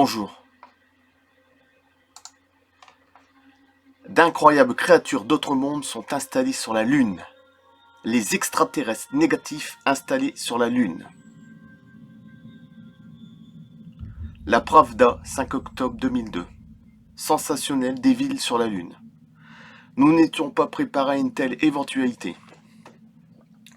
Bonjour. D'incroyables créatures d'autres mondes sont installées sur la Lune. Les extraterrestres négatifs installés sur la Lune. La Pravda, 5 octobre 2002. Sensationnel des villes sur la Lune. Nous n'étions pas préparés à une telle éventualité.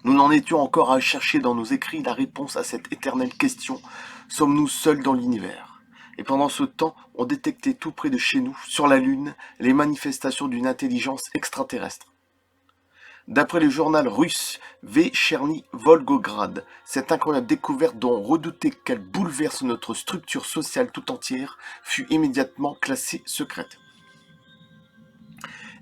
Nous n'en étions encore à chercher dans nos écrits la réponse à cette éternelle question. Sommes-nous seuls dans l'univers ? Et pendant ce temps, on détectait tout près de chez nous, sur la Lune, les manifestations d'une intelligence extraterrestre. D'après le journal russe Vecherny Volgograd, cette incroyable découverte dont on redoutait qu'elle bouleverse notre structure sociale tout entière fut immédiatement classée secrète.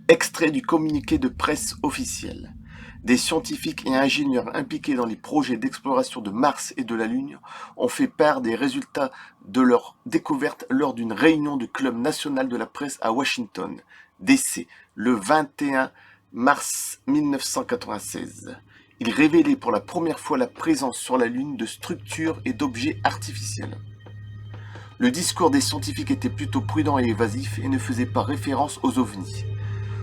Extrait du communiqué de presse officiel. Des scientifiques et ingénieurs impliqués dans les projets d'exploration de Mars et de la Lune ont fait part des résultats de leur découverte lors d'une réunion du Club national de la presse à Washington, D.C., le 21 mars 1996. Il révélait pour la première fois la présence sur la Lune de structures et d'objets artificiels. Le discours des scientifiques était plutôt prudent et évasif et ne faisait pas référence aux ovnis.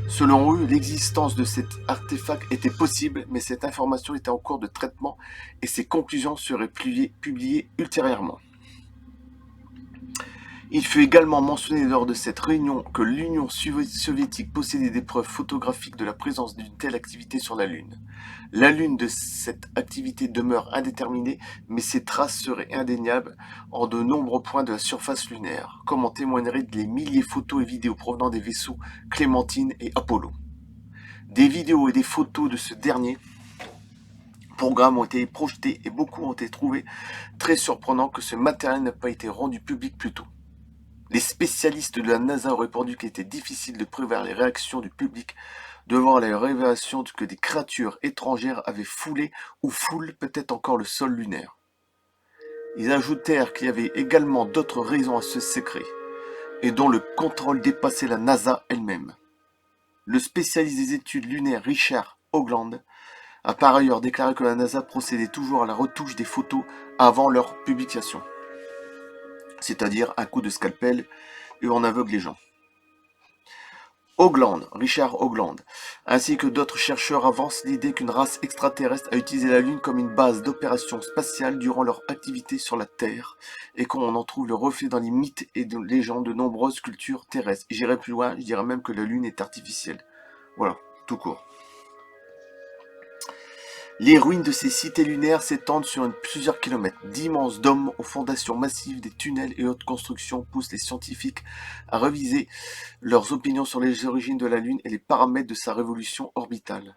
Selon eux, l'existence de cet artefact était possible, mais cette information était en cours de traitement et ses conclusions seraient publiées ultérieurement. Il fut également mentionné lors de cette réunion que l'Union soviétique possédait des preuves photographiques de la présence d'une telle activité sur la Lune. La Lune de cette activité demeure indéterminée, mais ses traces seraient indéniables en de nombreux points de la surface lunaire, comme en témoigneraient les milliers de photos et vidéos provenant des vaisseaux Clémentine et Apollo. Des vidéos et des photos de ce dernier programme ont été projetés et beaucoup ont été trouvés très surprenant que ce matériel n'ait pas été rendu public plus tôt. Les spécialistes de la NASA ont répondu qu'il était difficile de prévoir les réactions du public devant la révélation que des créatures étrangères avaient foulé ou foulent peut-être encore le sol lunaire. Ils ajoutèrent qu'il y avait également d'autres raisons à ce secret, et dont le contrôle dépassait la NASA elle-même. Le spécialiste des études lunaires Richard Hoagland a par ailleurs déclaré que la NASA procédait toujours à la retouche des photos avant leur publication. C'est-à-dire un coup de scalpel et on aveugle les gens. Richard Hoagland, ainsi que d'autres chercheurs avancent l'idée qu'une race extraterrestre a utilisé la Lune comme une base d'opération spatiale durant leur activité sur la Terre, et qu'on en trouve le reflet dans les mythes et les légendes de nombreuses cultures terrestres. J'irai plus loin, je dirais même que la Lune est artificielle. Voilà, tout court. Les ruines de ces cités lunaires s'étendent sur plusieurs kilomètres. D'immenses dômes aux fondations massives, des tunnels et autres constructions poussent les scientifiques à réviser leurs opinions sur les origines de la Lune et les paramètres de sa révolution orbitale.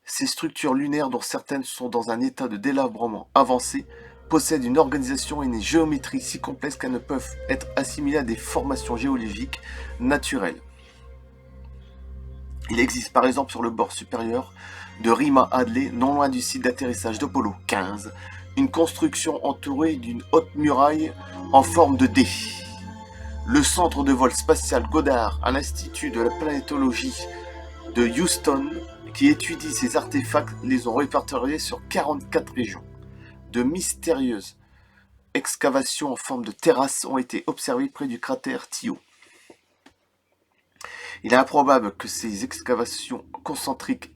Ces structures lunaires, dont certaines sont dans un état de délabrement avancé, possèdent une organisation et une géométrie si complexes qu'elles ne peuvent être assimilées à des formations géologiques naturelles. Il existe par exemple sur le bord supérieur de Rima Hadley, non loin du site d'atterrissage d'Apollo 15, une construction entourée d'une haute muraille en forme de D. Le centre de vol spatial Goddard à l'Institut de la planétologie de Houston, qui étudie ces artefacts, les ont répertoriés sur 44 régions. De mystérieuses excavations en forme de terrasse ont été observées près du cratère Tycho. Il est improbable que ces excavations concentriques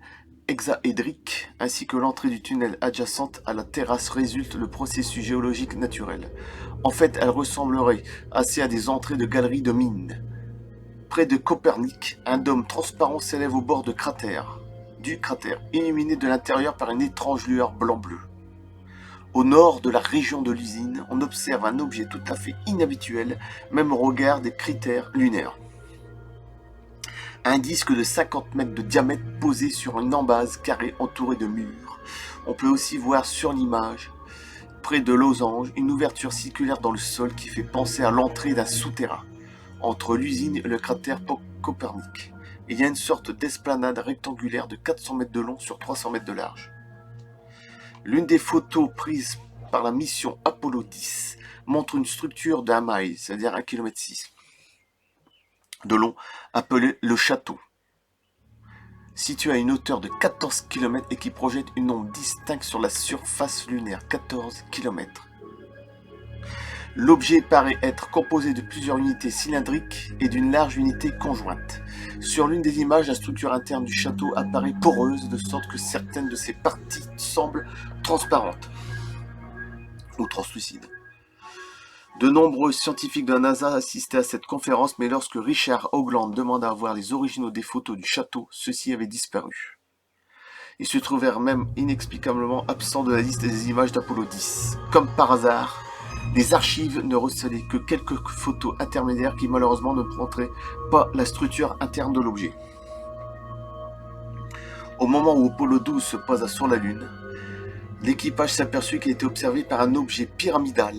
hexaédriques ainsi que l'entrée du tunnel adjacente à la terrasse résultent le processus géologique naturel. En fait, elles ressembleraient assez à des entrées de galeries de mines. Près de Copernic, un dôme transparent s'élève au bord du cratère, illuminé de l'intérieur par une étrange lueur blanc-bleu. Au nord de la région de l'usine, on observe un objet tout à fait inhabituel, même au regard des critères lunaires. Un disque de 50 mètres de diamètre posé sur une embase carrée entourée de murs. On peut aussi voir sur l'image, près de losange, une ouverture circulaire dans le sol qui fait penser à l'entrée d'un souterrain, entre l'usine et le cratère Copernic. Il y a une sorte d'esplanade rectangulaire de 400 mètres de long sur 300 mètres de large. L'une des photos prises par la mission Apollo 10 montre une structure d'1 mile, c'est-à-dire 1,6 km de long, appelé le château, situé à une hauteur de 14 km et qui projette une ombre distincte sur la surface lunaire, 14 km. L'objet paraît être composé de plusieurs unités cylindriques et d'une large unité conjointe. Sur l'une des images, la structure interne du château apparaît poreuse, de sorte que certaines de ses parties semblent transparentes ou translucides. De nombreux scientifiques de la NASA assistaient à cette conférence, mais lorsque Richard Hoagland demanda à voir les originaux des photos du château, ceux-ci avaient disparu. Ils se trouvèrent même inexplicablement absents de la liste des images d'Apollo 10. Comme par hasard, les archives ne recelaient que quelques photos intermédiaires qui malheureusement ne montraient pas la structure interne de l'objet. Au moment où Apollo 12 se posa sur la Lune, l'équipage s'aperçut qu'il était observé par un objet pyramidal,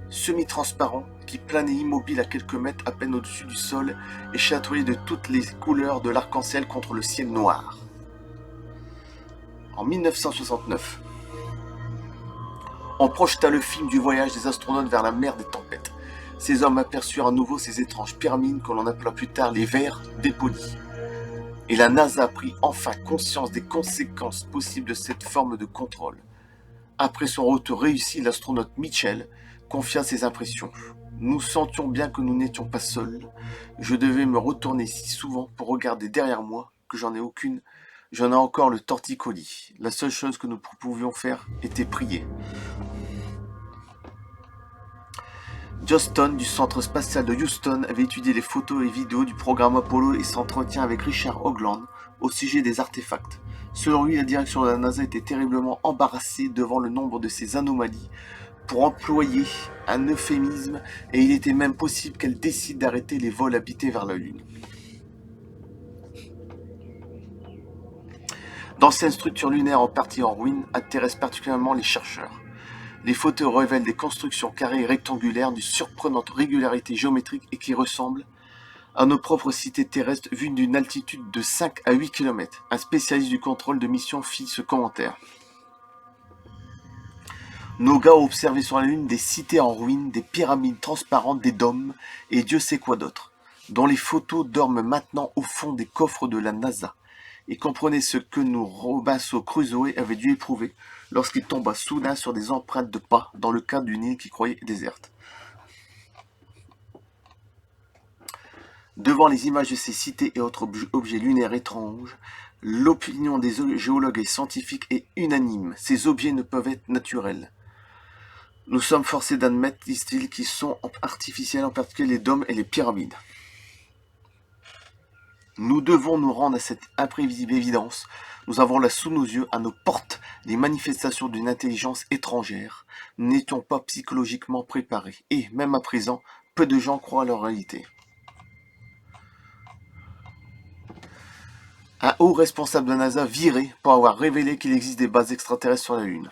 semi-transparent, qui planait immobile à quelques mètres à peine au-dessus du sol et chatoyait de toutes les couleurs de l'arc-en-ciel contre le ciel noir. En 1969, on projeta le film du voyage des astronautes vers la mer des tempêtes. Ces hommes aperçurent à nouveau ces étranges pyramides que l'on appela plus tard les vers dépolis. Et la NASA prit enfin conscience des conséquences possibles de cette forme de contrôle. Après son retour réussi, l'astronaute Mitchell confia ses impressions. Nous sentions bien que nous n'étions pas seuls. Je devais me retourner si souvent pour regarder derrière moi que j'en ai encore le torticolis. La seule chose que nous pouvions faire était prier. Johnston du centre spatial de Houston avait étudié les photos et vidéos du programme Apollo et s'entretient avec Richard Hoagland au sujet des artefacts. Selon lui, la direction de la NASA était terriblement embarrassée devant le nombre de ces anomalies, pour employer un euphémisme, et il était même possible qu'elle décide d'arrêter les vols habités vers la Lune. D'anciennes structures lunaires en partie en ruine intéressent particulièrement les chercheurs. Les photos révèlent des constructions carrées et rectangulaires d'une surprenante régularité géométrique et qui ressemblent à nos propres cités terrestres vues d'une altitude de 5 à 8 km. Un spécialiste du contrôle de mission fit ce commentaire. Nos gars ont observé sur la Lune des cités en ruine, des pyramides transparentes, des dômes, et Dieu sait quoi d'autre, dont les photos dorment maintenant au fond des coffres de la NASA. Et comprenez ce que nous Robinson Crusoe avait dû éprouver lorsqu'il tomba soudain sur des empreintes de pas dans le cadre d'une île qu'il croyait déserte. Devant les images de ces cités et autres objets lunaires étranges, l'opinion des géologues et scientifiques est unanime. Ces objets ne peuvent être naturels. Nous sommes forcés d'admettre, disent-ils, qu'ils sont artificiels, en particulier les dômes et les pyramides. Nous devons nous rendre à cette imprévisible évidence. Nous avons là sous nos yeux, à nos portes, les manifestations d'une intelligence étrangère. Nous n'étions pas psychologiquement préparés. Et, même à présent, peu de gens croient à leur réalité. Un haut responsable de la NASA viré pour avoir révélé qu'il existe des bases extraterrestres sur la Lune.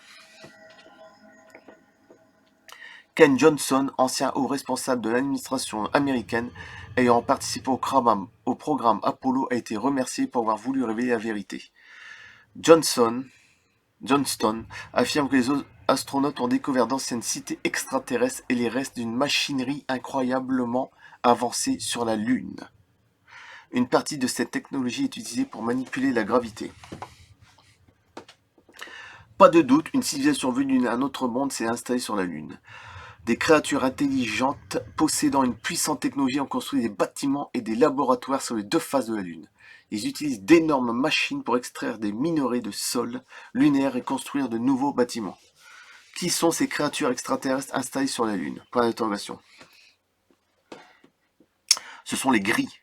Ken Johnson, ancien haut responsable de l'administration américaine, ayant participé au programme Apollo, a été remercié pour avoir voulu révéler la vérité. Johnston affirme que les astronautes ont découvert d'anciennes cités extraterrestres et les restes d'une machinerie incroyablement avancée sur la Lune. Une partie de cette technologie est utilisée pour manipuler la gravité. Pas de doute, une civilisation venue d'un autre monde s'est installée sur la Lune. Des créatures intelligentes possédant une puissante technologie ont construit des bâtiments et des laboratoires sur les deux faces de la Lune. Ils utilisent d'énormes machines pour extraire des minerais de sol lunaire et construire de nouveaux bâtiments. Qui sont ces créatures extraterrestres installées sur la Lune ? Point d'interrogation. Ce sont les gris.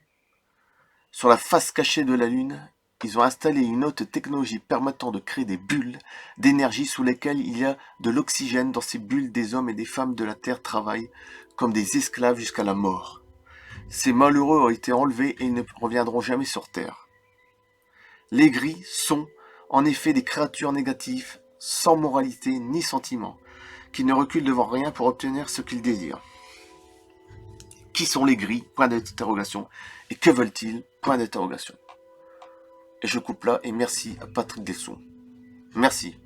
Sur la face cachée de la Lune, ils ont installé une haute technologie permettant de créer des bulles d'énergie sous lesquelles il y a de l'oxygène. Dans ces bulles, des hommes et des femmes de la Terre travaillent comme des esclaves jusqu'à la mort. Ces malheureux ont été enlevés et ne reviendront jamais sur Terre. Les gris sont, en effet, des créatures négatives, sans moralité ni sentiment, qui ne reculent devant rien pour obtenir ce qu'ils désirent. Qui sont les gris ? Point d'interrogation. Et que veulent-ils ? Point d'interrogation. Et je coupe là et merci à Patrick Desson. Merci.